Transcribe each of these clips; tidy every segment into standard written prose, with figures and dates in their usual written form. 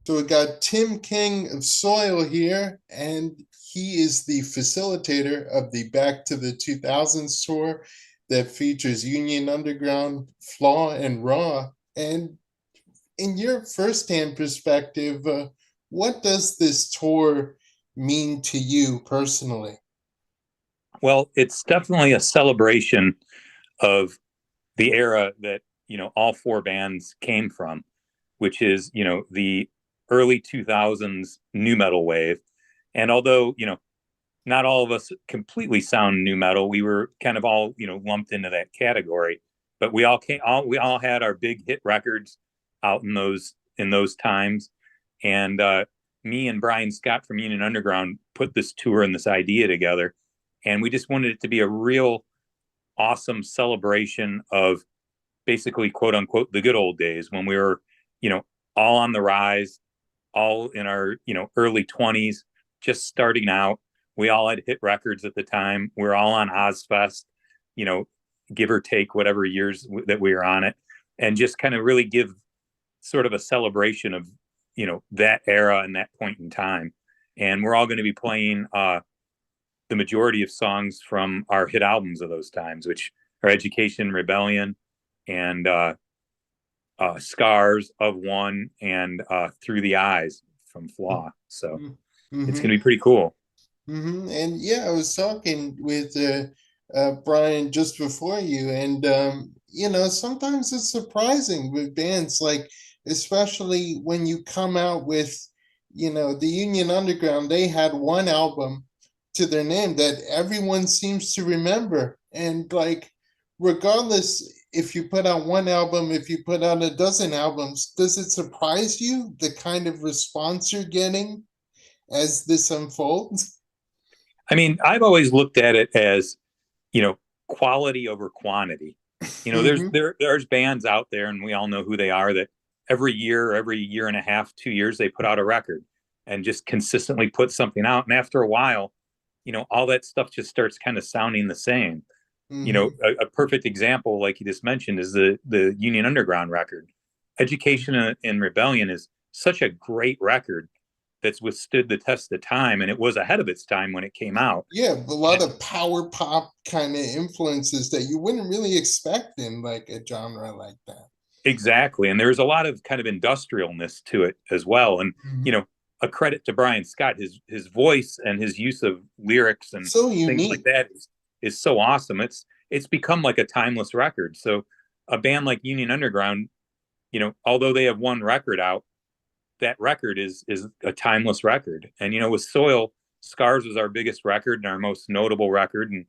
So we got Tim King of Soil here, and he is the facilitator of the Back to the 2000s tour that features Union Underground, Flaw, and Raw. And in your firsthand perspective, what does this tour mean to you personally? Well, it's definitely a celebration of the era that, all four bands came from, which is, the early 2000s new metal wave. And although, not all of us completely sound new metal, we were kind of all, lumped into that category. But we all had our big hit records out in those times. And me and Bryan Scott from Union Underground put this tour and this idea together. And we just wanted it to be a real awesome celebration of basically, quote unquote, the good old days when we were, all on the rise, all in our, early 20s, just starting out. We all had hit records at the time. We're all on Ozfest, give or take whatever years that we were on it, and just kind of really give sort of a celebration of, that era and that point in time. And we're all going to be playing the majority of songs from our hit albums of those times, which are Education, Rebellion, and Scars of One, and Through the Eyes from Flaw. So it's Mm-hmm. going to be pretty cool. Mm-hmm. And yeah, I was talking with Bryan just before you, and sometimes it's surprising with bands, like especially when you come out with, the Union Underground. They had one album to their name that everyone seems to remember, and like, regardless if you put out one album, if you put out a dozen albums, does it surprise you the kind of response you're getting as this unfolds? I mean, I've always looked at it as, quality over quantity. Mm-hmm. There's bands out there, and we all know who they are, that every year and a half, 2 years, they put out a record and just consistently put something out. And after a while, all that stuff just starts kind of sounding the same. Mm-hmm. A perfect example, like you just mentioned, is the Union Underground record. Education and Rebellion is such a great record that's withstood the test of time, and it was ahead of its time when it came out. Yeah, a lot And of power pop kind of influences that you wouldn't really expect in like a genre like that. exactly, and there's a lot of kind of industrialness to it as well. And Mm-hmm. a credit to Bryan Scott, his voice and his use of lyrics and So things like unique. that is so awesome. It's become like a timeless record. So a band like Union Underground, although they have one record out, that record is a timeless record. And with Soil, Scars was our biggest record and our most notable record, and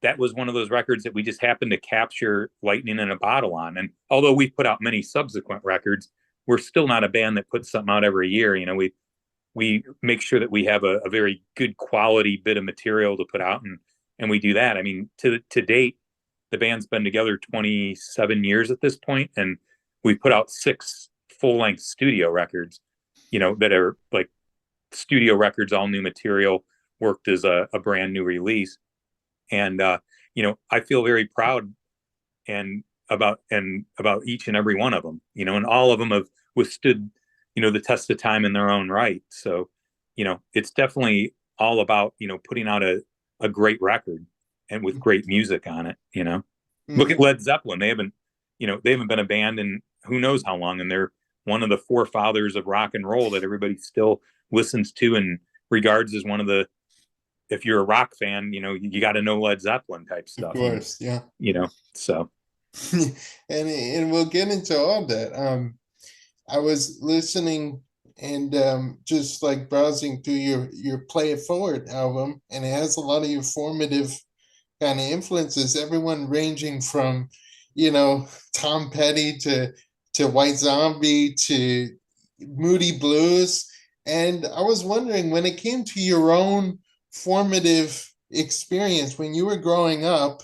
that was one of those records that we just happened to capture lightning in a bottle on. And although we've put out many subsequent records, we're still not a band that puts something out every year. We make sure that we have a very good quality bit of material to put out, and we do that. I mean, to date, the band's been together 27 years at this point, and we've put out 6 full-length studio records, that are like studio records, all new material, worked as a brand new release. And I feel very proud and about each and every one of them, and all of them have withstood, the test of time in their own right. So, it's definitely all about, putting out a great record and with great music on it. Look at Mm-hmm. Led Zeppelin. They haven't been a band in who knows how long, and they're one of the forefathers of rock and roll that everybody still listens to and regards as one of the, if you're a rock fan, you got to know Led Zeppelin type Of stuff. And, course, yeah. so. And we'll get into all that. I was listening and just like browsing through your Play It Forward album, and it has a lot of your formative kind of influences. Everyone ranging from, Tom Petty to White Zombie to Moody Blues. And I was wondering, when it came to your own formative experience when you were growing up,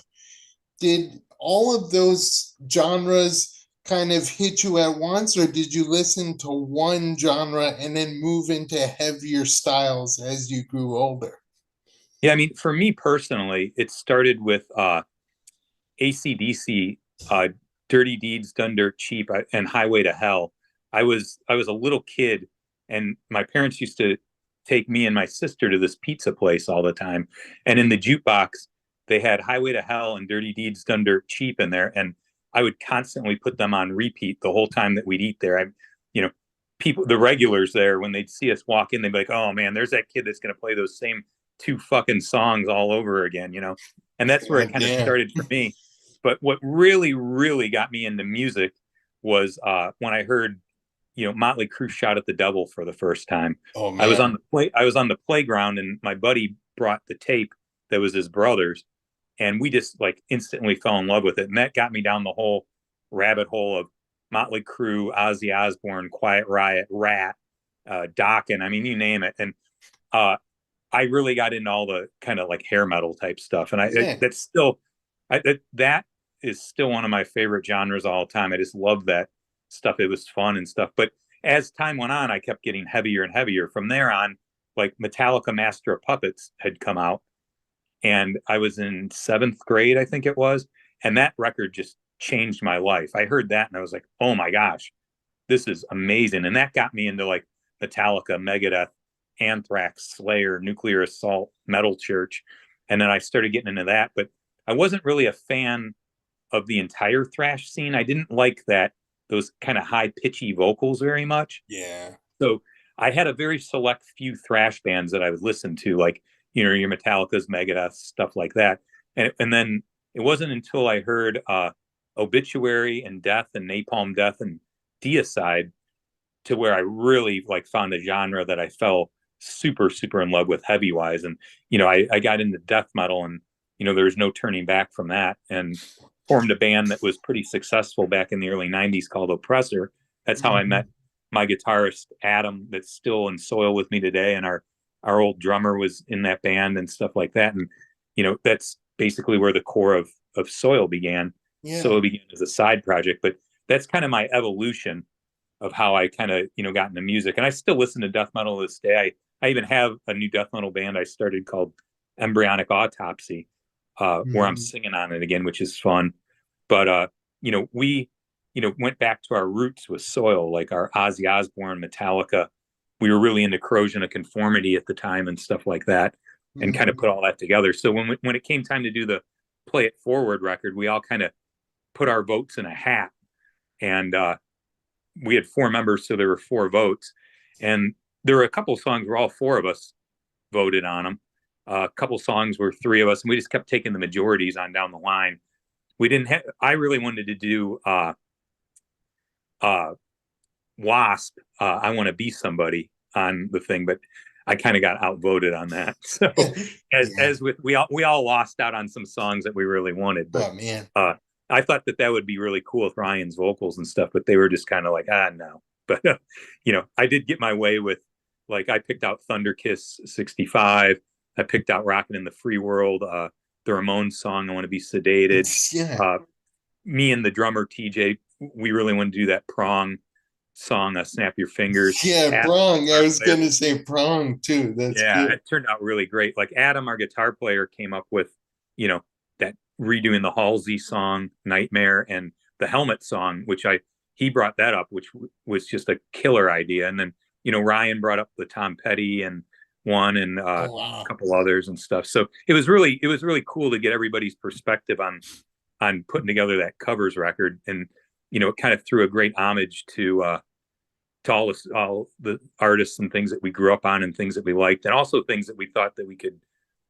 did all of those genres kind of hit you at once, or did you listen to one genre and then move into heavier styles as you grew older? Yeah, I mean, for me personally, it started with AC/DC, Dirty Deeds Done Dirt Cheap, and Highway to Hell. I was a little kid, and my parents used to take me and my sister to this pizza place all the time. And in the jukebox, they had Highway to Hell and Dirty Deeds Done Dirt Cheap in there, and I would constantly put them on repeat the whole time that we'd eat there. You know, people, the regulars there, when they'd see us walk in, they'd be like, "Oh man, there's that kid that's going to play those same two fucking songs all over again," And that's where it God kind of damn. started for me. But what really, really got me into music was when I heard, Motley Crue Shout at the Devil for the first time. Oh I was man. on the playground, and my buddy brought the tape that was his brother's, and we just like instantly fell in love with it. And that got me down the whole rabbit hole of Motley Crue, Ozzy Osbourne, Quiet Riot, Rat, Dokken. I mean, you name it. And uh, I really got into all the kind of like hair metal type stuff, and Yeah. that's still that is still one of my favorite genres all time. I just love that stuff. It was fun and stuff. But as time went on, I kept getting heavier and heavier. From there on, like Metallica Master of Puppets had come out, and I was in seventh grade, I think it was, and that record just changed my life. I heard that and I was like, oh my gosh, this is amazing. And that got me into like Metallica, Megadeth, Anthrax, Slayer, Nuclear Assault, Metal Church. And then I started getting into that. But I wasn't really a fan of the entire thrash scene. I didn't like those kind of high pitchy vocals very much. Yeah. So I had a very select few thrash bands that I would listen to, like, your Metallica's, Megadeth, stuff like that. And then it wasn't until I heard Obituary and Death and Napalm Death and Deicide to where I really like found a genre that I fell super, super in love with heavy wise. And, I got into death metal, and, there was no turning back from that, and formed a band that was pretty successful back in the early 90s called Oppressor. That's how I met Mhm. my guitarist, Adam, that's still in Soil with me today. And our old drummer was in that band and stuff like that. And, that's basically where the core of Soil began. Yeah. Soil began as a side project, but that's kind of my evolution of how I kind of got into music. And I still listen to death metal to this day. I even have a new death metal band I started called Embryonic Autopsy, where I'm Mhm. singing on it again, which is fun. But we went back to our roots with Soil, like our Ozzy Osbourne, Metallica. We were really into Corrosion of Conformity at the time and stuff like that, and kind of Mhm. put all that together. So when it came time to do the Play It Forward record, we all kind of put our votes in a hat, and we had four members, so there were four votes, and there were a couple songs where all four of us voted on them. A couple songs where three of us, and we just kept taking the majorities on down the line. We didn't have. I really wanted to do uh, Wasp. I want to be somebody on the thing, but I kind of got outvoted on that. So Yeah. as with we all lost out on some songs that we really wanted, but Oh man. uh, I thought that would be really cool with Ryan's vocals and stuff, but they were just kind of like, no. But I did get my way with, like, I picked out Thunder Kiss 65. I picked out Rockin' in the Free World, the Ramones song I Want to Be Sedated. Yeah. Uh, Me and the drummer TJ, we really want to do that Prong song, Snap Your Fingers. Yeah, Adam, prong. I our was player, gonna say prong too. That's yeah, good. it turned out really great. Like Adam, our guitar player, came up with, that redoing the Halsey song, Nightmare, and the Helmet song, which he brought that up, which was just a killer idea. And then, Ryan brought up the Tom Petty and one, and Oh a wow. couple others and stuff. So it was really cool to get everybody's perspective on putting together that covers record. And, it kind of threw a great homage to all the artists and things that we grew up on and things that we liked, and also things that we thought that we could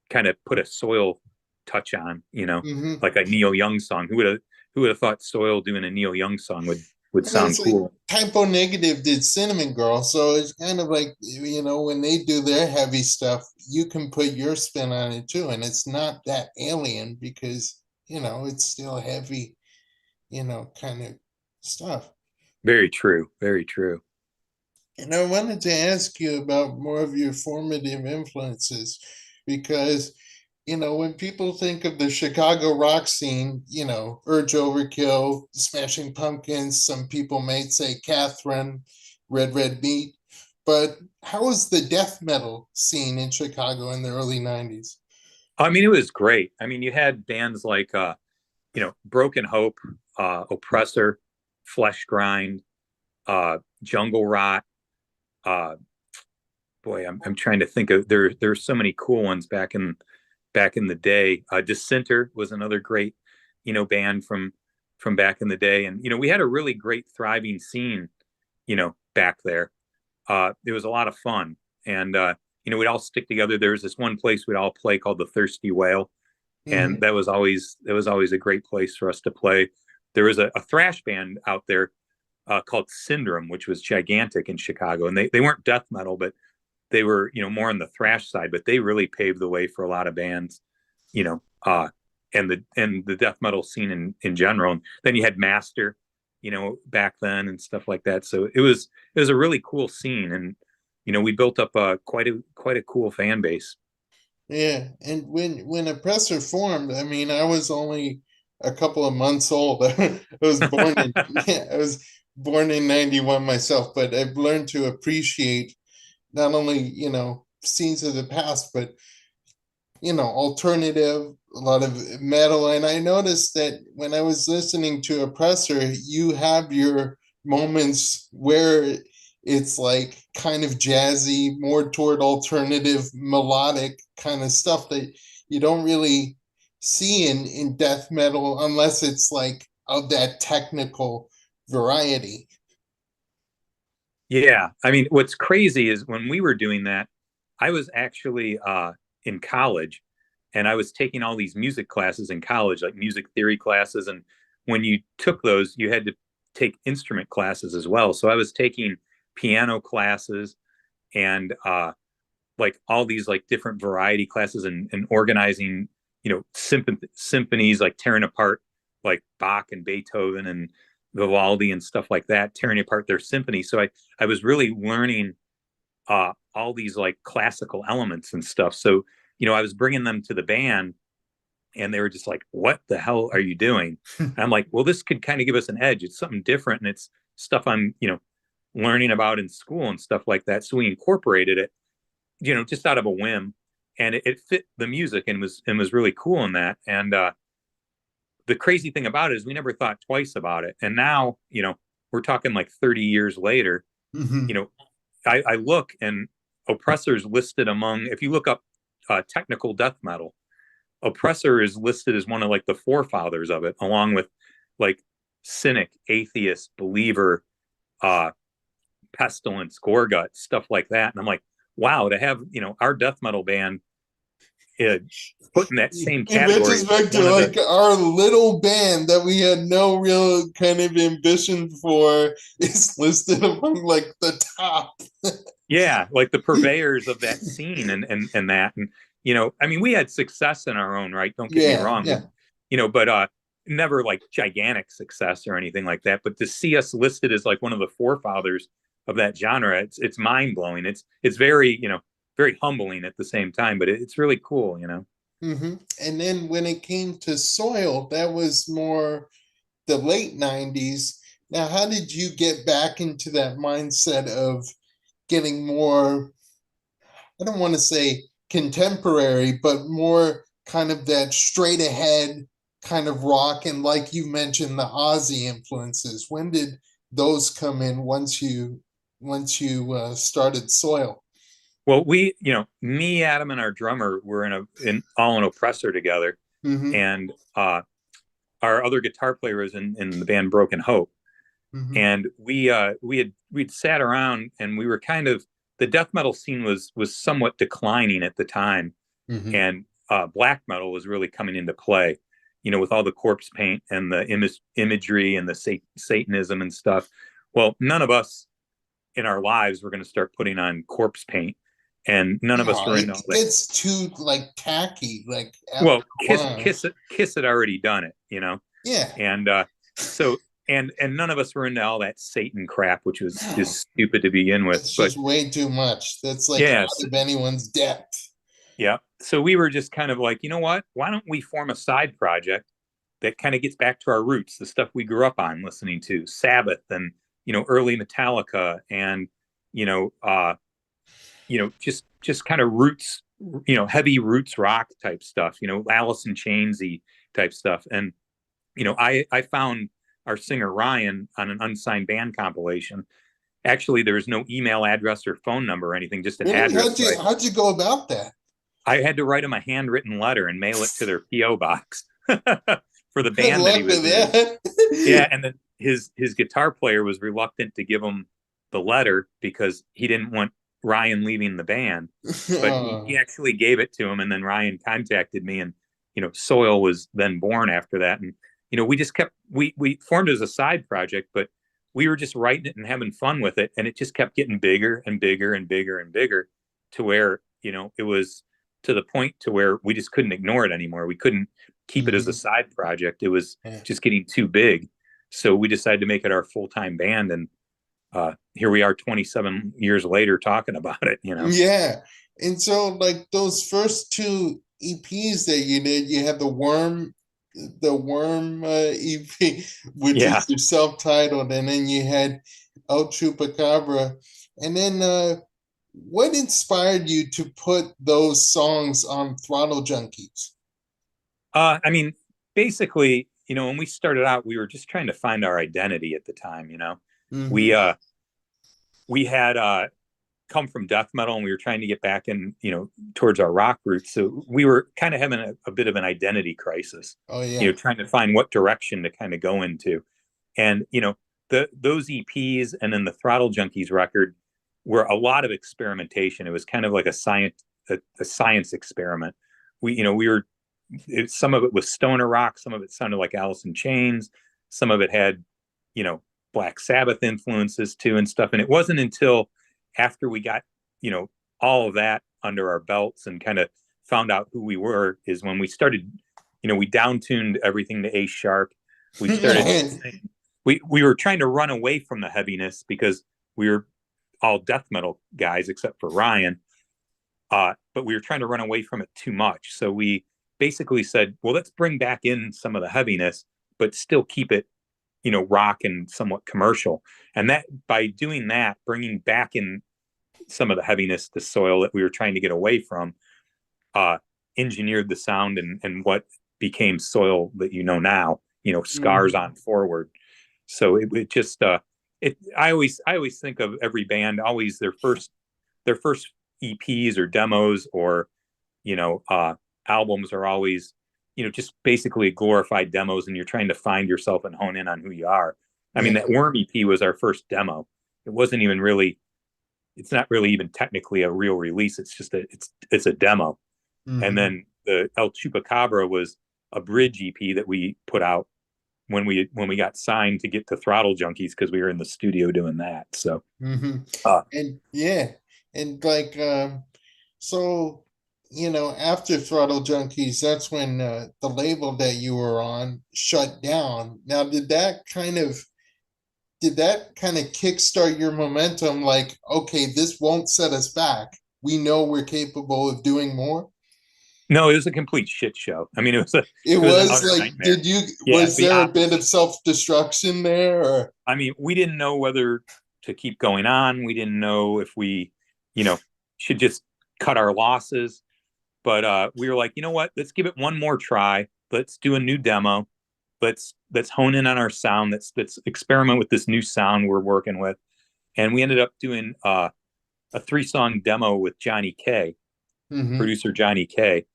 kind of put a Soil touch on, Hmm. like a Neil Young song. Who would have thought Soil doing a Neil Young song would And sound it's like cool? Typo Negative did Cinnamon Girl, so it's kind of like when they do their heavy stuff, you can put your spin on it too, and it's not that alien because it's still heavy, kind of stuff. Very true. Very true. And I wanted to ask you about more of your formative influences because, when people think of the Chicago rock scene, Urge Overkill, Smashing Pumpkins, some people might say Catherine, Red Red Meat. But how was the death metal scene in Chicago in the early 90s? I mean, it was great. I mean, you had bands like Broken Hope, Oppressor, Flesh Grind, Jungle Rot. Uh, boy, I'm trying to think of there's so many cool ones back in the day. Dissenter was another great, band from back in the day, and we had a really great thriving scene, back there. It was a lot of fun, and we'd all stick together. There was this one place we'd all play called the Thirsty Whale, and Hmm. that was always a great place for us to play. There was a thrash band out there called Syndrome, which was gigantic in Chicago, and they weren't death metal, but they were more on the thrash side. But they really paved the way for a lot of bands, you know, uh, and the death metal scene in general. And then you had Master, back then and stuff like that. So it was a really cool scene, and we built up quite a cool fan base. Yeah, and when Oppressor formed, I mean, I was only a couple of months old. I was born in yeah, I was born in 91 myself, but I've learned to appreciate not only, scenes of the past, but alternative, a lot of metal. And I noticed that when I was listening to Oppressor, you have your moments where it's like kind of jazzy, more toward alternative, melodic kind of stuff that you don't really see in death metal unless it's like of that technical variety. Yeah, I mean, what's crazy is when we were doing that, I was actually in college, and I was taking all these music classes in college, like music theory classes. And when you took those, you had to take instrument classes as well. So I was taking piano classes and like all these like different variety classes, and organizing, symphonies, like tearing apart like Bach and Beethoven and Vivaldi and stuff like that, tearing apart their symphony. So I was really learning all these like classical elements and stuff. So I was bringing them to the band, and they were just like, "What the hell are you doing?" And I'm like, "Well, this could kind of give us an edge. It's something different, and it's stuff I'm learning about in school and stuff like that." So we incorporated it, just out of a whim, and it fit the music, and was really cool in that. And the crazy thing about it is we never thought twice about it. And now, we're talking like 30 years later, you Mhm. know, I look, and Oppressor's listed among, if you look up technical death metal, Oppressor is listed as one of like the forefathers of it, along with like Cynic, Atheist, Believer, uh, Pestilence, Gorgut, stuff like that. And I'm like, wow, to have, our death metal band uh, put in that same In category is like retrospect, one you're of the, like our little band that we had no real kind of ambition for is listed among like the top. yeah, like the purveyors of that scene, and that. And I mean, we had success in our own right, don't get me Yeah, wrong. yeah. But never like gigantic success or anything like that. But to see us listed as like one of the forefathers of that genre, it's mind-blowing. It's very, very humbling at the same time, but it's really cool. And then when it came to Soil, that was more the late 90s. Now, how did you get back into that mindset of getting more, I don't want to say contemporary, but more kind of that straight ahead kind of rock? And like you mentioned, the Ozzy influences. When did those come in once you started Soil? Well, me, Adam, and our drummer were in all an Oppressor together, Mm-hmm. and our other guitar player was in the band Broken Hope. Mm-hmm. And we'd sat around, and we were kind of, the death metal scene was somewhat declining at the time, Mm-hmm. and black metal was really coming into play, with all the corpse paint and the imagery and the Satanism and stuff. Well, none of us in our lives were going to start putting on corpse paint, and none of us No, were into it all that. gets too like tacky, like after Well, a Kiss while. Kiss Kiss had already done it. Yeah. And so and none of us were into all that Satan crap, which was No, just stupid to begin with. that's But just way too much. That's like yes, out of anyone's depth. yeah. So we were just kind of like, you know what? Why don't we form a side project that kind of gets back to our roots, the stuff we grew up on listening to, Sabbath, and early Metallica, and you know, uh, just kind of roots, heavy roots rock type stuff, Alice in Chainsy type stuff. And I found our singer Ryan on an unsigned band compilation. Actually, there was no email address or phone number or anything, just an Really? address. So How'd you go about that? I had to write him a handwritten letter and mail it to their PO box for the Good band that he luck with was in. Yeah, that. and then his guitar player was reluctant to give him the letter because he didn't want Ryan leaving the band, but he Oh. actually gave it to him, and then Ryan contacted me, and Soil was then born after that, and we just kept we formed as a side project, but we were just writing it and having fun with it, and it just kept getting bigger and bigger and bigger and bigger to where it was to the point to where we just couldn't ignore it anymore. We couldn't keep it as a Mhm. side project. It was Yeah. just getting too big. So we decided to make it our full-time band. And here we are 27 years later talking about it. Yeah. And so like those first two EPs that you did, you had the worm EP, which Yeah. is your self-titled, and then you had El Chupacabra. And then what inspired you to put those songs on Throttle Junkies? I mean, basically, when we started out, we were just trying to find our identity at the time. We, Mm-hmm. uh, we had, come from death metal and we were trying to get back in, towards our rock roots. So we were kind of having a bit of an identity crisis, Oh yeah. trying to find what direction to kind of go into. And, those EPs and then the Throttle Junkies record were a lot of experimentation. It was kind of like a science experiment. We were, some of it was stoner rock, some of it sounded like Alice in Chains, some of it had, you know, Black Sabbath influences too and stuff. And it wasn't until after we got, you know, all of that under our belts and kind of found out who we were is when we started, we down tuned everything to A sharp. We started, we were trying to run away from the heaviness because we were all death metal guys except for Ryan. But we were trying to run away from it too much. So we basically said, well, let's bring back in some of the heaviness, but still keep it, rock and somewhat commercial. And that by doing that, bringing back in some of the heaviness to Soil that we were trying to get away from, uh, engineered the sound and what became Soil that now, scars Mhm. on forward. So it just I always think of every band always their first EPs or demos or you know albums are always just basically glorified demos, and you're trying to find yourself and hone in on who you are. I mean, Yeah. that Worm EP was our first demo. It wasn't even really. It's not really even technically a real release. It's just it's a demo. And Mhm. then the El Chupacabra was a bridge EP that we put out when we got signed to get to Throttle Junkies because we were in the studio doing that. So Hmm. uh, And yeah, and like so after Throttle Junkies, that's when the label that you were on shut down. Now, did that kind of kickstart your momentum? Like, okay, this won't set us back. We know we're capable of doing more. no, it was a complete shit show. I mean, It it was an was utter like, nightmare. Yeah, was the there a bit of opposite. self-destruction there, or I mean, we didn't know whether to keep going on. We didn't know if we, you know, should just cut our losses. But we were like, you know what? Let's give it one more try. Let's do a new demo. Let's hone in on our sound. Let's experiment with this new sound we're working with. And we ended up doing a 3-song demo with Johnny K, Mhm. producer Johnny K.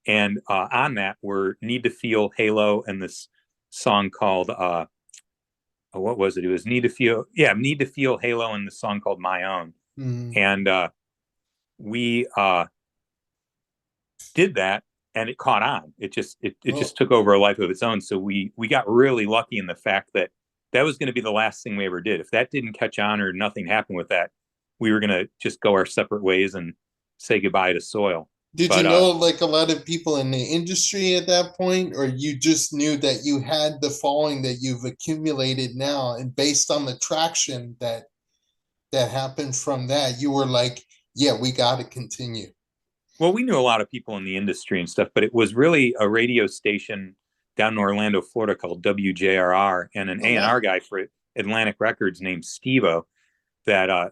And on that were Need to Feel, Halo, and this song called what was it? It was Need to Feel, Halo, and the song called My Own. Mhm. And we did that, and it caught on. It Oh, just took over a life of its own. So we got really lucky in the fact that that was going to be the last thing we ever did. If that didn't catch on or nothing happened with that, we were going to just go our separate ways and say goodbye to Soil. did you But know like a lot of people in the industry at that point, or you just knew that you had the following that you've accumulated now, and based on the traction that happened from that, you were like, yeah, we got to continue. well, we knew a lot of people in the industry and stuff, but it was really a radio station down in Orlando, Florida called WJRR, and an Oh A&R wow. guy for Atlantic Records named Stevo that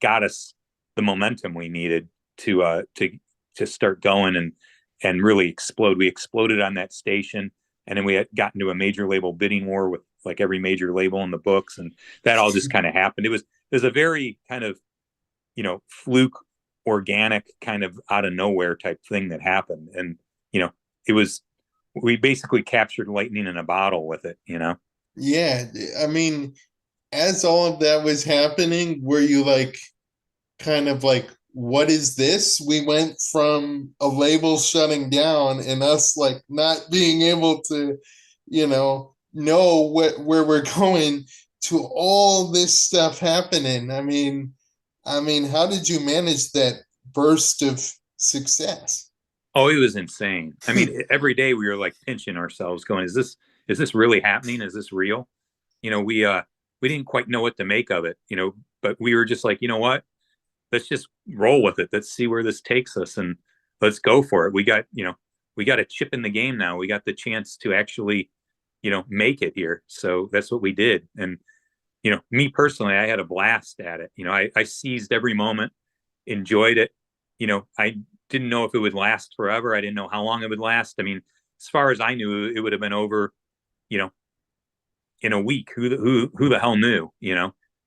got us the momentum we needed to to start going and really explode. We exploded on that station, and then we had gotten to a major label bidding war with like every major label in the books, and that all just kind of happened. It was a very kind of, fluke, organic, kind of out of nowhere type thing that happened. And, it was, we basically captured lightning in a bottle with it. Yeah, I mean, as all of that was happening, were you like kind of like, what is this? We went from a label shutting down and us like not being able to, know where we're going, to all this stuff happening. I mean, how did you manage that burst of success? Oh, it was insane. I mean, every day we were like pinching ourselves going, is this really happening? Is this real? We didn't quite know what to make of it, but we were just like, you know what? Let's just roll with it. Let's see where this takes us, and let's go for it. We got a chip in the game now. We got the chance to actually, make it here. So that's what we did. And, me personally, I had a blast at it. I seized every moment, enjoyed it. I didn't know if it would last forever. I didn't know how long it would last. I mean, as far as I knew, it would have been over, you know, in a week. Who the hell knew?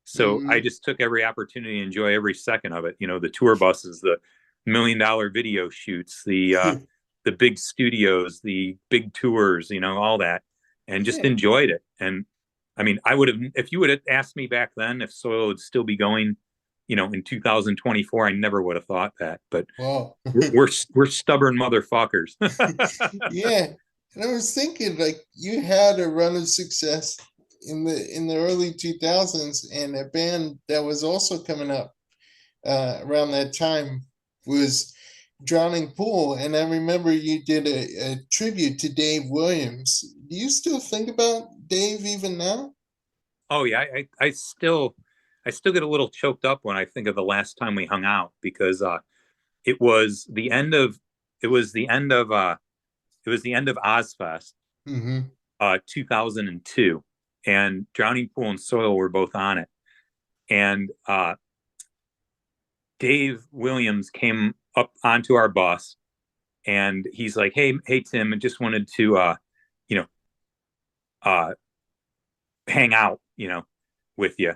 So I Mm, just took every opportunity to enjoy every second of it. The tour buses, the $1 million video shoots, the big studios, the big tours, all that, and just yeah. enjoyed it. And I mean, I would have, if you would have asked me back then if Soil would still be going, in 2024, I never would have thought that. But Wow. we're stubborn motherfuckers. Yeah. And I was thinking like you had a run of success in the early 2000s, and a band that was also coming up around that time was Drowning Pool. And I remember you did a tribute to Dave Williams. Do you still think about Dave even now? Oh yeah, I still get a little choked up when I think of the last time we hung out, because it was the end of it was the end of it was the end of Ozfest, Mm-hmm. 2002, and Drowning Pool and Soil were both on it. And Dave Williams came up onto our bus, and he's like, "Hey, Tim, I just wanted to you know uh hang out, with you.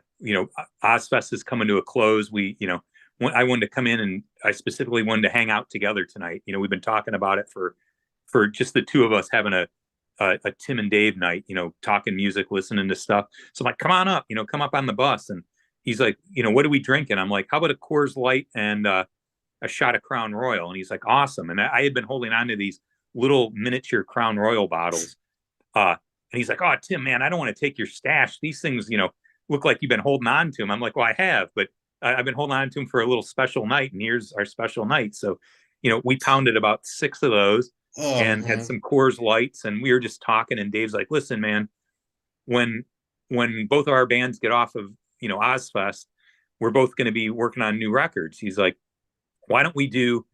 Ozfest is coming to a close. I wanted to come in, and I specifically wanted to hang out together tonight. We've been talking about it for just the two of us having a Tim and Dave night. Talking music, listening to stuff. So I'm like, come on up. Come up on the bus." And he's like, "What are we drinking?" I'm like, "How about a Coors Light and a shot of Crown Royal?" And he's like, "Awesome." And I had been holding on to these little miniature Crown Royal bottles. And he's like, "Oh, Tim, man, I don't want to take your stash. These things, look like you've been holding on to them." I'm like, "Well, I have, but I've been holding on to them for a little special night, and here's our special night." So, we pounded about six of those Oh and had man. some Coors Lights, and we were just talking. And Dave's like, "Listen, man, when both of our bands get off of Ozfest, we're both going to be working on new records." He's like, "Why don't we do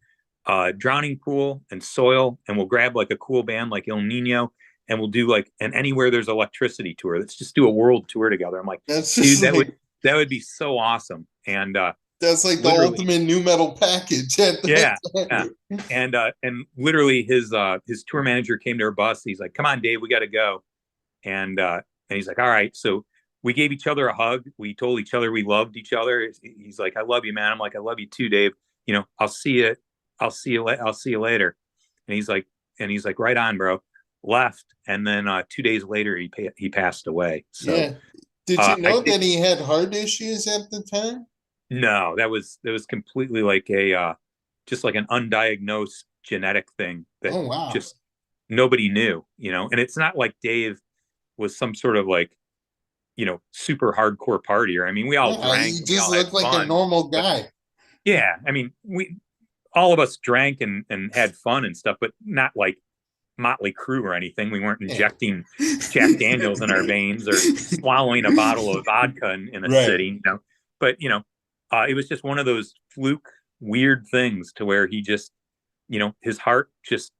Drowning Pool and Soil, and we'll grab like a cool band like El Nino, and we'll do like an Anywhere There's Electricity tour. Let's just do a world tour together." I'm like, That's "Dude, just like that would be so awesome." And that's like the literally, ultimate new metal package at that yeah, yeah. time. And literally his tour manager came to our bus. He's like, "Come on, Dave, we got to go." And he's like, "All right." So we gave each other a hug. We told each other we loved each other. He's like, "I love you, man." I'm like, "I love you too, Dave. I'll see you. I'll see you later." And he's like, "Right on, bro." Left, and then 2 days later, he passed away. So Yeah. Did you I know think, that he had heart issues at the time? no, that was completely like a just like an undiagnosed genetic thing that Oh wow. just nobody knew. And it's not like Dave was some sort of like super hardcore partier. I mean, we all Yeah, drank he and we just all had looked like a fun, normal but guy. yeah, I mean, we all of us drank and had fun and stuff, but not like Motley Crue or anything. We weren't Yeah. injecting Jack Daniels in our veins or swallowing a bottle of vodka in a Right. sitting. But it was just one of those fluke weird things to where he just, his heart just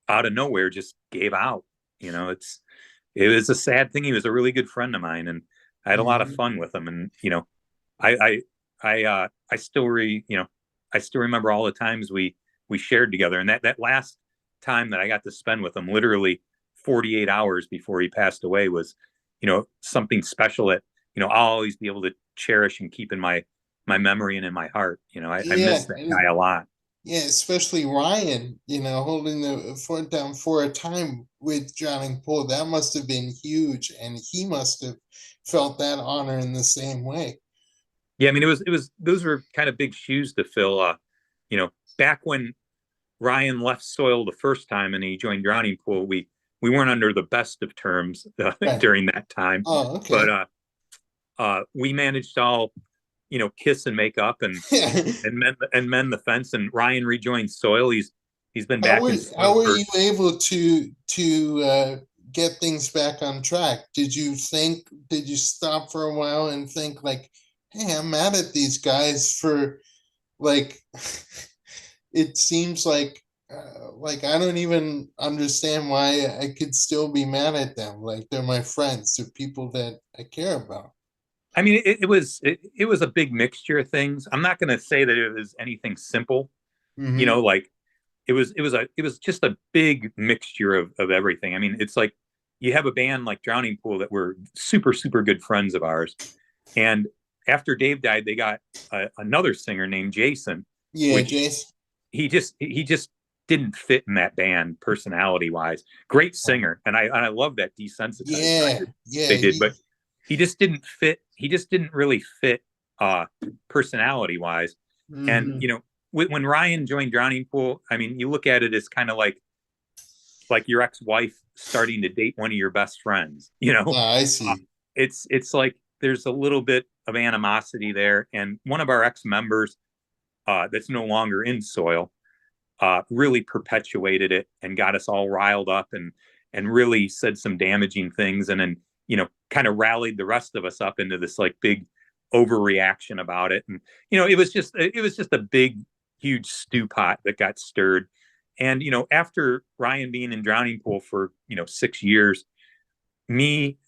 out of nowhere just gave out. It was a sad thing. He was a really good friend of mine, and I had a lot of Mhm. fun with him. And I I still I still remember all the times we shared together, and that last time that I got to spend with him, literally 48 hours before he passed away was, something special that, I'll always be able to cherish and keep in my memory and in my heart. I Yeah, miss that guy a lot. yeah, especially Ryan, holding the fort down for a time with Drowning Pool. That must have been huge, and he must have felt that honor in the same way. Yeah, I mean, it was those were kind of big shoes to fill. You know, back when Ryan left Soil the first time and he joined Drowning Pool, we weren't under the best of terms Right. during that time, Oh, but okay. we managed to all, kiss and make up and mend the fence. And Ryan rejoined Soil. He's been back in How Soil were for. you able to get things back on track? Did you stop for a while and think like, hey, I'm mad at these guys for like it seems like I don't even understand why I could still be mad at them. Like they're my friends, they're people that I care about. I mean, it was a big mixture of things. I'm not going to say that it was anything simple. Mm-hmm. Like it was just a big mixture of everything. I mean, it's like you have a band like Drowning Pool that were super super good friends of ours, and after Dave died, they got another singer named Jason, Yeah, which Jace. he just didn't fit in that band personality wise. Great singer, and I love that desensitized Yeah, record yeah, they did, but he just didn't fit. He just didn't really fit uh personality wise. And mm-hmm. when Ryan joined Drowning Pool, I mean, you look at it as kind of like your ex-wife starting to date one of your best friends. Ah, I Uh, see. it's like there's a little bit of animosity there, and one of our ex-members that's no longer in Soil really perpetuated it and got us all riled up and really said some damaging things, and then kind of rallied the rest of us up into this like big overreaction about it. And it was just a big huge stew pot that got stirred. And after Ryan being in Drowning Pool for 6 years, me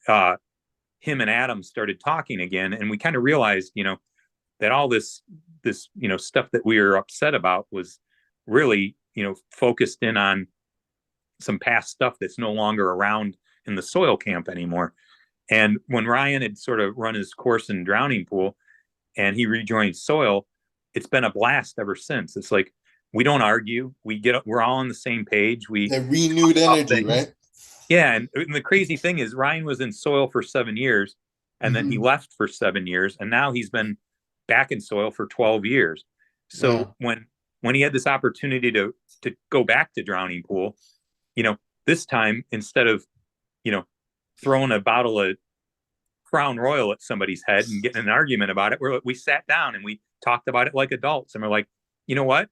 him and Adam started talking again, and we kind of realized that all this stuff that we were upset about was really focused in on some past stuff that's no longer around in the Soil camp anymore. And when Ryan had sort of run his course in Drowning Pool and he rejoined Soil, it's been a blast ever since. It's like we don't argue. We're all on the same page. We That talk renewed about energy, things. right? Yeah, and the crazy thing is Ryan was in Soil for 7 years, and then he Mm-hmm. left for 7 years, and now he's been back in Soil for 12 years. So Wow. when he had this opportunity to go back to Drowning Pool, you know, this time instead of you know throwing a bottle of Crown Royal at somebody's head and getting an argument about it, we sat down and we talked about it like adults, and we're like, you know what?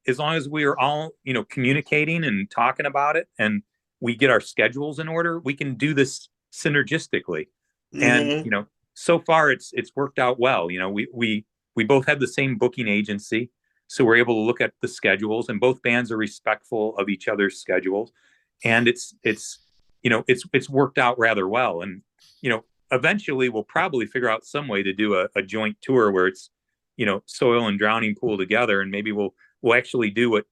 As long as we are all communicating and talking about it, and we get our schedules in order, we can do this synergistically. And Mm-hmm. so far it's worked out well. We both have the same booking agency, so we're able to look at the schedules, and both bands are respectful of each other's schedules, and it's worked out rather well. And eventually we'll probably figure out some way to do a joint tour where it's Soil and Drowning Pool together, and maybe we'll actually do what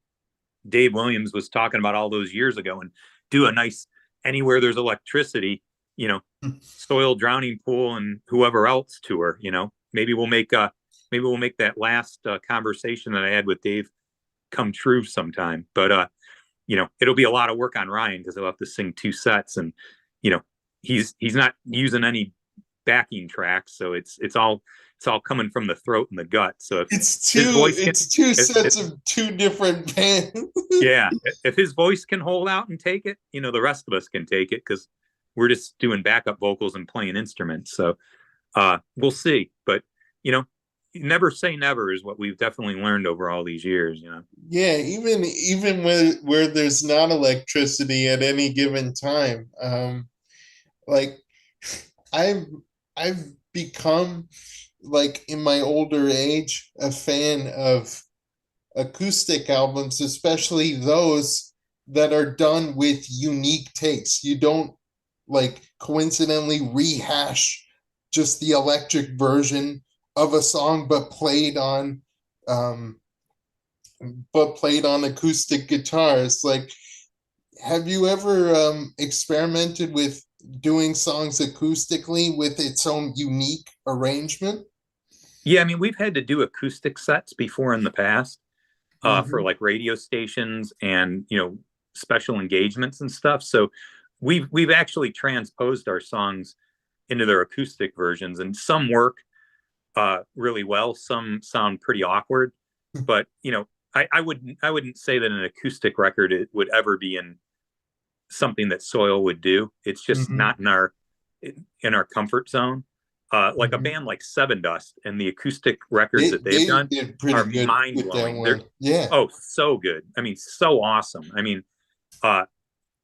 Dave Williams was talking about all those years ago and do a nice anywhere there's electricity, you know, Soil, Drowning Pool, and whoever else tour. Maybe we'll make that last conversation that I had with Dave come true sometime. But it'll be a lot of work on Ryan because he'll have to sing two sets, and you know, he's not using any backing tracks, so it's all coming from the throat and the gut. So if his voice can, It's two if sets of two different bands. yeah, if his voice can hold out and take it, the rest of us can take it because we're just doing backup vocals and playing instruments. So we'll see. But you know, never say never is what we've definitely learned over all these years. Yeah, even where there's not electricity at any given time. Like I've I've become like in my older age a fan of acoustic albums, especially those that are done with unique takes. You don't like coincidentally rehash just the electric version of a song, um, but played on acoustic guitars. Like have you ever experimented with doing songs acoustically with its own unique arrangement? Yeah, I mean, we've had to do acoustic sets before in the past, for Hmm. like radio stations and special engagements and stuff. So we've actually transposed our songs into their acoustic versions, and some work really well. Some sound pretty awkward, but I wouldn't say that an acoustic record it would ever be in something that Soil would do. It's just Hmm. not in our comfort zone. Like a Hmm. band like Seven Dust and the acoustic records They that they've they done did pretty are good mind with that blowing. They're one. Yeah. oh so good. I mean, so awesome. I mean, uh,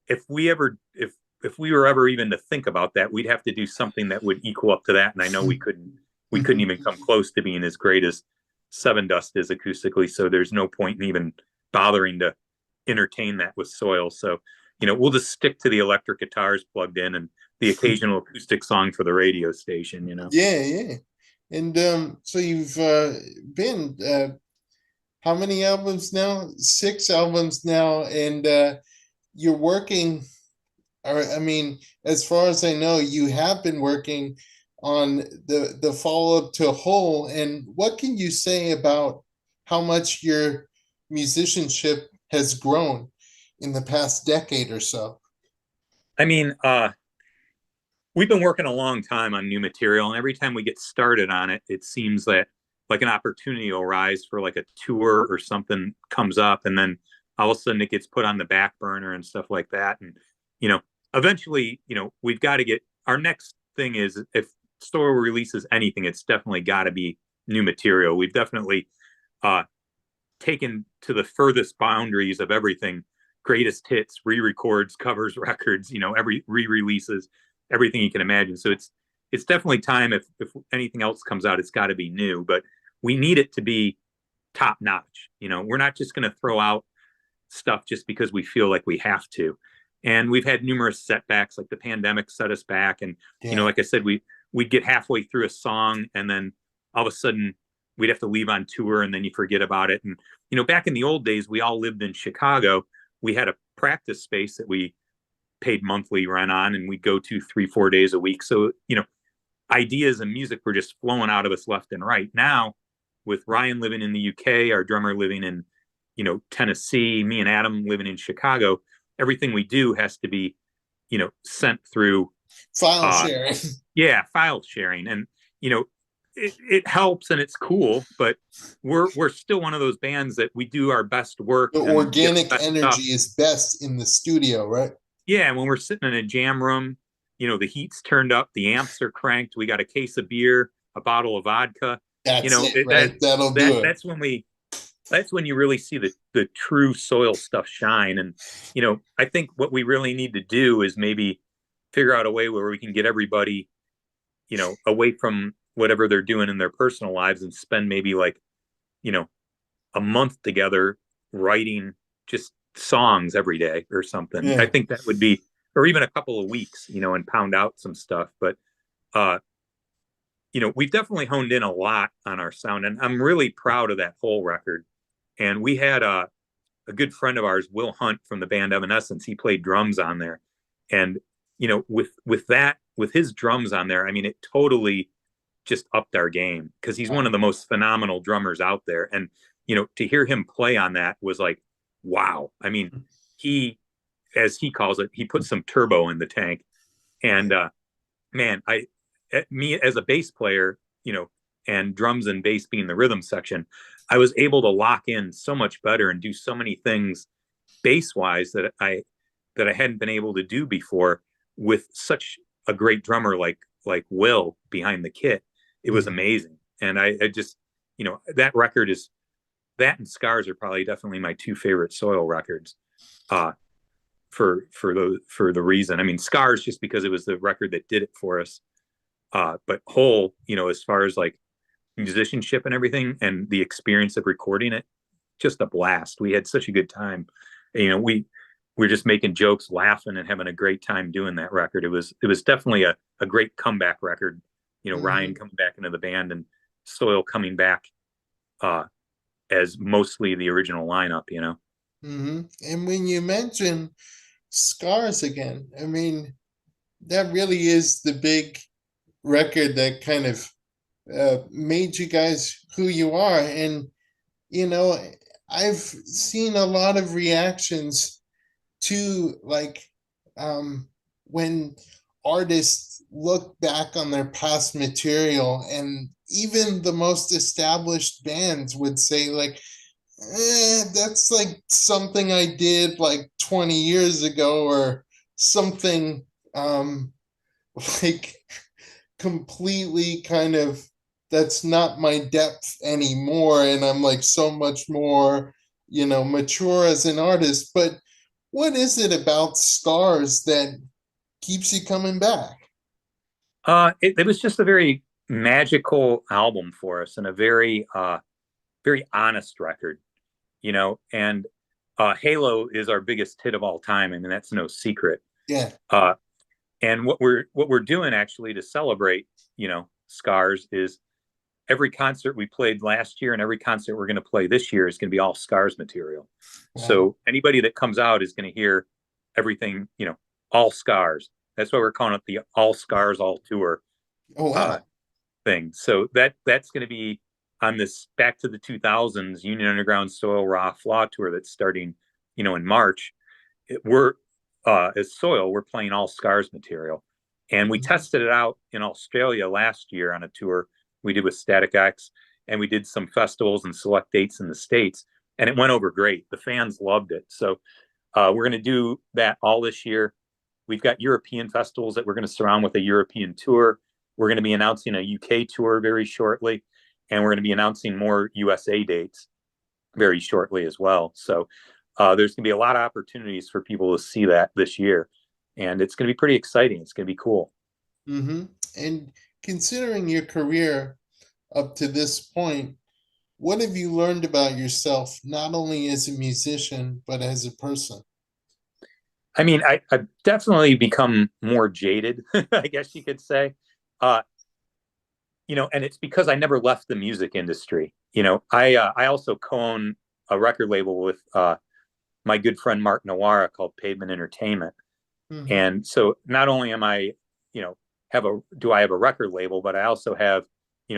if we were ever even to think about that, we'd have to do something that would equal up to that. And I know we couldn't Hmm. even come close to being as great as Seven Dust is acoustically. So there's no point in even bothering to entertain that with Soil. So we'll just stick to the electric guitars plugged in and the occasional acoustic song for the radio station. Yeah, yeah. And so you've been how many albums now? 6 albums now, and you're working. Or I mean, as far as I know, you have been working on the follow up to Whole. And what can you say about how much your musicianship has grown in the past decade or so? I mean, we've been working a long time on new material, and every time we get started on it, it seems that like an opportunity will arise for like a tour or something comes up, and then all of a sudden it gets put on the back burner and stuff like that. And you know, eventually, we've got to get our next thing is if Store releases anything, it's definitely got to be new material. We've definitely uh, taken to the furthest boundaries of everything greatest hits, re-records, covers, records, every re-releases, everything you can imagine. So it's definitely time if anything else comes out, it's got to be new, but we need it to be top notch. We're not just going to throw out stuff just because we feel like we have to. And we've had numerous setbacks, like the pandemic set us back. And Yeah. like I said, we'd get halfway through a song, and then all of a sudden we'd have to leave on tour, and then you forget about it. And back in the old days, we all lived in Chicago. We had a practice space that we paid monthly rent on, and we'd go to 3-4 days a week. So ideas and music were just flowing out of us left and right. Now, with Ryan living in the UK, our drummer living in Tennessee, me and Adam living in Chicago, everything we do has to be sent through File uh sharing. yeah, file sharing. And you know it helps and it's cool, but we're still one of those bands that we do our best work The and get organic our best energy stuff. is best in the studio, right? Yeah, when we're sitting in a jam room, the heat's turned up, the amps are cranked, we got a case of beer, a bottle of vodka. That's it, That right? That'll that do it. that's when you really see the true Soil stuff shine. And I think what we really need to do is maybe figure out a way where we can get everybody away from whatever they're doing in their personal lives and spend maybe like you know a month together writing just songs every day or something. I Yeah. think that would be, or even a couple of weeks, and pound out some stuff. But uh we've definitely honed in a lot on our sound, and I'm really proud of that whole record. And we had a good friend of ours, Will Hunt from the band Evanescence. He played drums on there, and with his drums on there, I mean, it totally just upped our game because he's one of the most phenomenal drummers out there. And to hear him play on that was like, wow. I mean, he, as he calls it, he put some turbo in the tank. And man, me as a bass player, and drums and bass being the rhythm section, I was able to lock in so much better and do so many things bass wise that I hadn't been able to do before with such a great drummer like Will behind the kit. It was Mhm. amazing. And I just, that record is that and Scars are probably definitely my two favorite Soil records. Uh, for the reason. I mean, Scars just because it was the record that did it for us. But Whole, as far as like musicianship and everything and the experience of recording it, just a blast. We had such a good time. We were just making jokes, laughing, and having a great time doing that record. It was definitely a great comeback record. Ryan Mhm. coming back into the band and Soil coming back uh, as mostly the original lineup. Mhm. And when you mention Scars again. I mean, that really is the big record that kind of made you guys who you are. And, you know, I've seen a lot of reactions to like um, when artists look back on their past material, and even the most established bands would say, like, that's like something I did like 20 years ago, or something um, like completely kind of that's not my depth anymore, and I'm like so much more, mature as an artist. But what is it about Scars that keeps you coming back? It was just a very magical album for us and a very honest record, and Halo is our biggest hit of all time. I mean, that's no secret. Yeah. Uh, and what we're doing actually to celebrate, Scars is every concert we played last year and every concert we're going to play this year is going to be all Scars material. Wow. So anybody that comes out is going to hear everything, all Scars. That's why we're calling it the All Scars All Tour Oh, uh, wow. thing. So that's going to be on this Back to the 2000s Union Underground Soil Raw Flaw tour that's starting, in March. We're as Soil, we're playing all Scars material, and we Mhm. tested it out in Australia last year on a tour we did with Static X, and we did some festivals and select dates in the States, and it went over great. The fans loved it. So we're going to do that all this year. We've got European festivals that we're going to surround with a European tour. We're going to be announcing a UK tour very shortly, and we're going to be announcing more USA dates very shortly as well. So there's going to be a lot of opportunities for people to see that this year, and it's going to be pretty exciting. It's going to be cool. Mm-hmm. And considering your career up to this point, what have you learned about yourself, not only as a musician, but as a person? I mean, I've definitely become more jaded, I guess you could say. Uh, and it's because I never left the music industry. I also co-own a record label with my good friend Mark Nawara called Pavement Entertainment. Mm-hmm. And so not only am I, you know, do I have a record label, but I also have,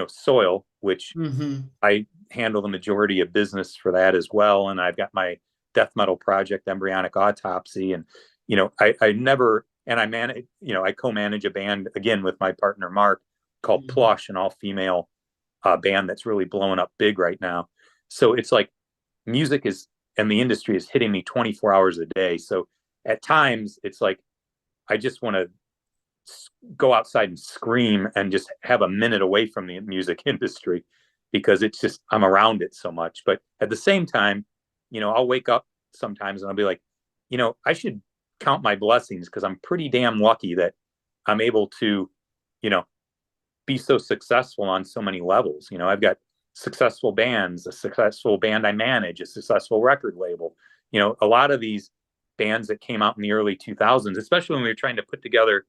Soil, which Mm-hmm. I handle the majority of business for that as well. And I've got my death metal project, Embryonic Autopsy. And, I never, and I manage, I co-manage a band again with my partner, Mark, called Mm-hmm. Plush, an all female band that's really blowing up big right now. So it's like music is, and the industry is hitting me 24 hours a day. So at times it's like, I just want to go outside and scream and just have a minute away from the music industry because it's just I'm around it so much. But at the same time, I'll wake up sometimes and I'll be like, I should count my blessings because I'm pretty damn lucky that I'm able to, you know, be so successful on so many levels. I've got successful bands, a successful band I manage, a successful record label. A lot of these bands that came out in the early 2000s, especially when we were trying to put together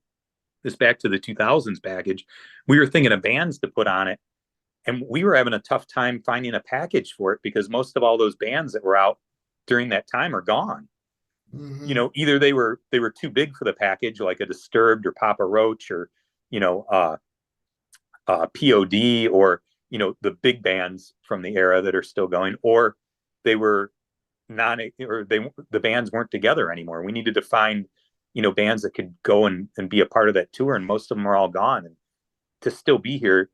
this Back to the 2000s package, we were thinking of bands to put on it. And we were having a tough time finding a package for it because most of all those bands that were out during that time are gone. Mm-hmm. Either they were too big for the package, like a Disturbed or Papa Roach or you know POD or the big bands from the era that are still going, or they were not, or the bands weren't together anymore. We needed to find bands that could go and be a part of that tour, and most of them are all gone. And to still be here,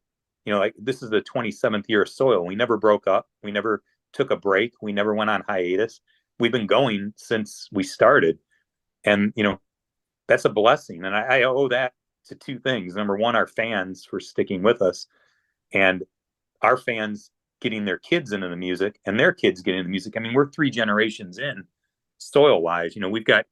like this is the 27th year of Soil. We never broke up. We never took a break. We never went on hiatus. We've been going since we started, and that's a blessing. And I owe that to two things. Number one, our fans for sticking with us, and our fans getting their kids into the music and their kids getting into the music. I mean, we're three generations in Soil wise. We've got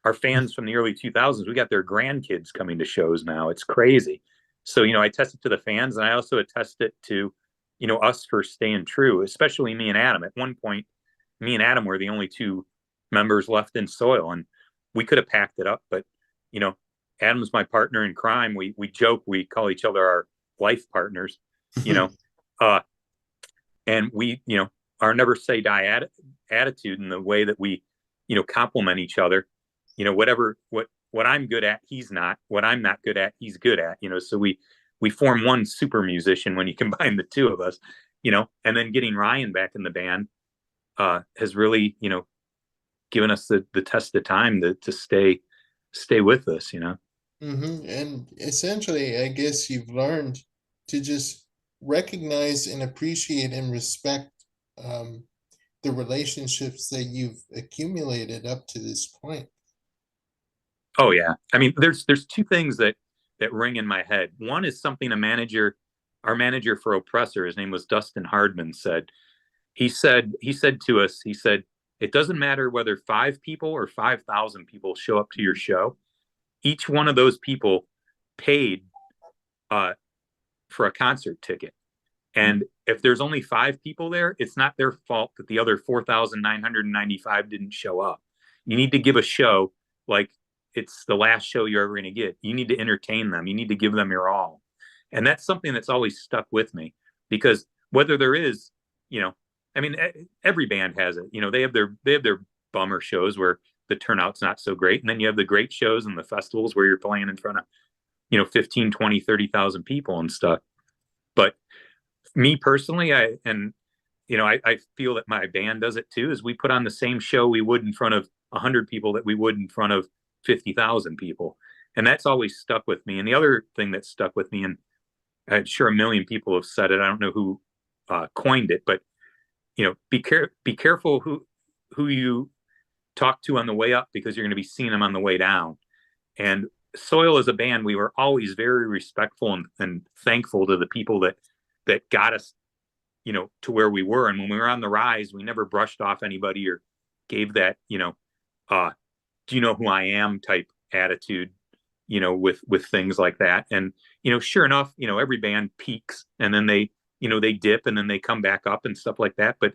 our fans from the early 2000s. We got their grandkids coming to shows now. It's crazy. So, I attest it to the fans, and I also attest it to, us for staying true, especially me and Adam. At one point, me and Adam were the only two members left in Soil, and we could have packed it up, but, you know, Adam's my partner in crime. We joke, we call each other our life partners, you know, uh, and we, our never say die attitude in the way that we, compliment each other. whatever what I'm good at, he's not. What I'm not good at, he's good at. So we form one super musician when you combine the two of us. And then getting Ryan back in the band has really given us the test of time to stay with us. And essentially, I guess you've learned to just recognize and appreciate and respect um, the relationships that you've accumulated up to this point. Oh yeah. I mean, there's two things that ring in my head. One is something our manager for Oppressor, his name was Dustin Hardman, said. He said to us, he said, it doesn't matter whether 5 people or 5,000 people show up to your show. Each one of those people paid uh, for a concert ticket. And if there's only 5 people there, it's not their fault that the other 4,995 didn't show up. You need to give a show like it's the last show you're ever going to get. You need to entertain them. You need to give them your all. And that's something that's always stuck with me because whether there is, I mean, every band has it. They have their bummer shows where the turnout's not so great. And then you have the great shows and the festivals where you're playing in front of, 15, 20, 30,000 people and stuff. But me personally, I feel that my band does it too, is we put on the same show we would in front of 100 people that we would in front of 50,000 people. And that's always stuck with me. And the other thing that stuck with me, and I'm sure a million people have said it, I don't know who coined it, but be careful who you talk to on the way up because you're going to be seeing them on the way down. And Soil as a band, we were always very respectful and thankful to the people that got us, to where we were. And when we were on the rise, we never brushed off anybody or gave that, do you know who I am type attitude, with things like that. And, sure enough, every band peaks and then they dip and then they come back up and stuff like that. But,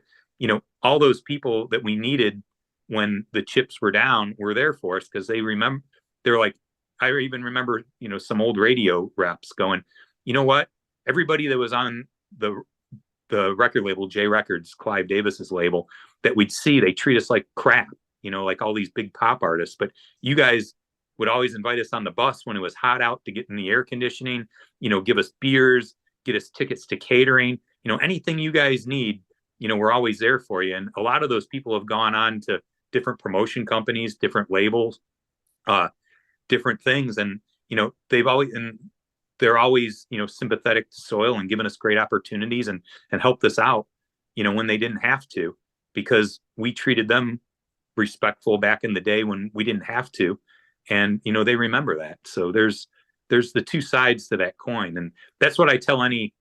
all those people that we needed when the chips were down were there for us because they're like, I even remember, some old radio reps going, you know what? Everybody that was on the record label, J Records, Clive Davis's label, that we'd see, they treat us like crap, like all these big pop artists. But you guys would always invite us on the bus when it was hot out to get in the air conditioning, give us beers, get us tickets to catering, anything you guys need, we're always there for you. And a lot of those people have gone on to different promotion companies, different labels, different things. And, they're always, sympathetic to Soil and giving us great opportunities and helped us out, when they didn't have to, because we treated them respectful back in the day when we didn't have to. And, they remember that. So there's the two sides to that coin. And that's what I tell any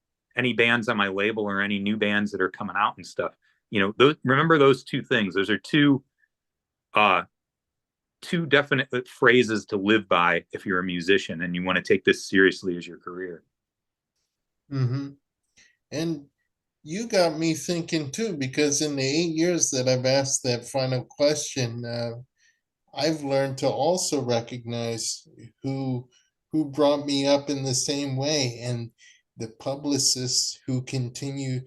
bands on my label or any new bands that are coming out and stuff. Remember those two things. Those are two definite phrases to live by if you're a musician and you want to take this seriously as your career. Mm-hmm. And you got me thinking too, because in the 8 years that I've asked that final question, I've learned to also recognize who brought me up in the same way, and the publicists who continue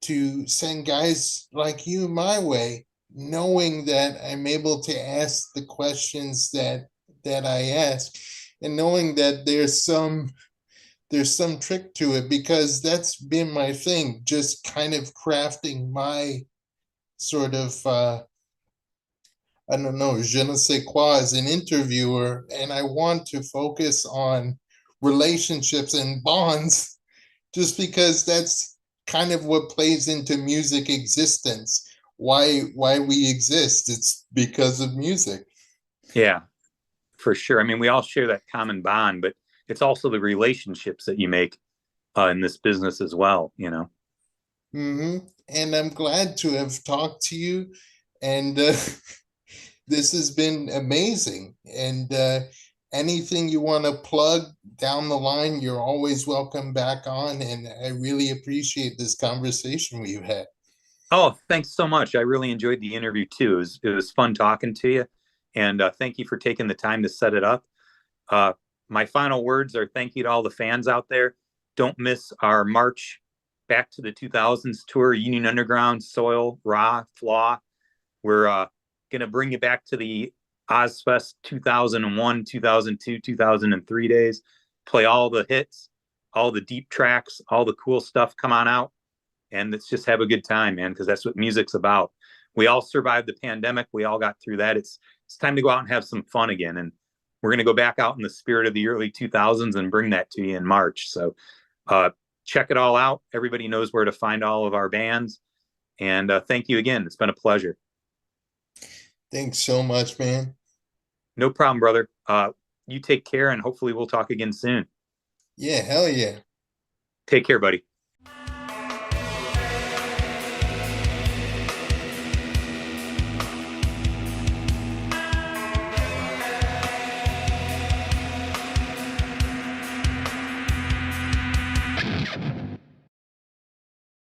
to send guys like you my way, knowing that I'm able to ask the questions that I ask, and knowing that there's some trick to it, because that's been my thing, just kind of crafting my sort of I don't know, je ne sais quoi as an interviewer, and I want to focus on relationships and bonds just because that's kind of what plays into music existence. Why we exist? It's because of music. Yeah, for sure. I mean, we all share that common bond, but it's also the relationships that you make in this business as well. And I'm glad to have talked to you, and this has been amazing. And anything you want to plug down the line, you're always welcome back on. And I really appreciate this conversation we've had. Oh, thanks so much. I really enjoyed the interview too. It was fun talking to you. And thank you for taking the time to set it up. Uh, my final words are thank you to all the fans out there. Don't miss our March back to the 2000s tour, Union Underground, Soil, Raw, Flaw. We're going to bring you back to the Ozfest 2001, 2002, 2003 days. Play all the hits, all the deep tracks, all the cool stuff. Come on out and let's just have a good time, man, because that's what music's about. We all survived the pandemic. We all got through that. It's time to go out and have some fun again. And we're going to go back out in the spirit of the early 2000s and bring that to you in March. So uh, check it all out. Everybody knows where to find all of our bands. And thank you again. It's been a pleasure. Thanks so much, man. No problem, brother. You take care and hopefully we'll talk again soon. Yeah, hell yeah. Take care, buddy.